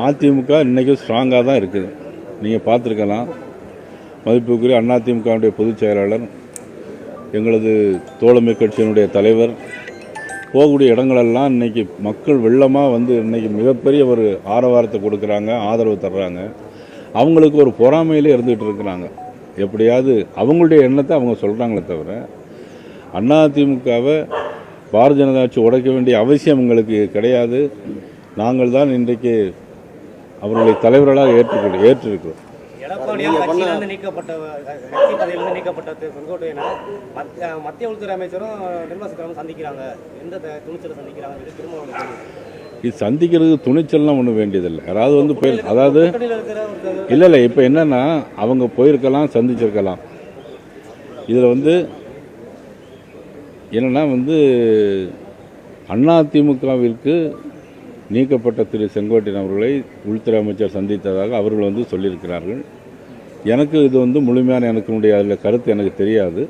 அதிமுக இன்றைக்கும் ஸ்ட்ராங்காக தான் இருக்குது. நீங்கள் பார்த்துருக்கலாம். மதிப்புக்குரிய அதிமுகவுடைய பொதுச் செயலாளர், எங்களது தோழமை கட்சியினுடைய தலைவர் போகக்கூடிய இடங்களெல்லாம் இன்றைக்கி மக்கள் வெள்ளமாக வந்து இன்றைக்கி மிகப்பெரிய ஒரு ஆரவாரத்தை கொடுக்குறாங்க, ஆதரவு தர்றாங்க. அவங்களுக்கு ஒரு பொறாமையிலே இருந்துகிட்டு இருக்கிறாங்க. எப்படியாவது அவங்களுடைய எண்ணத்தை அவங்க சொல்கிறாங்களே தவிர அதிமுகவை பாரதிய ஜனதா கட்சி உடைக்க வேண்டிய அவசியம் எங்களுக்கு கிடையாது. நாங்கள் தான் இன்றைக்கு அவர்களை தலைவர்களாக ஏற்றிருக்கிறோம். இது சந்திக்கிறது துணிச்சல்லாம் ஒன்றும் வேண்டியதில்லை. யாராவது வந்து அதாவது இல்லை இப்போ என்னன்னா அவங்க போயிருக்கலாம், சந்திச்சிருக்கலாம். இதில் வந்து என்னன்னா அதிமுகவிற்கு நீக்கப்பட்ட திரு செங்கோட்டையன் அவர்களை உள்துறை அமைச்சர் சந்தித்ததாக அவர்கள் சொல்லியிருக்கிறார்கள். எனக்கு இது முழுமையான அதில் கருத்து எனக்கு தெரியாது.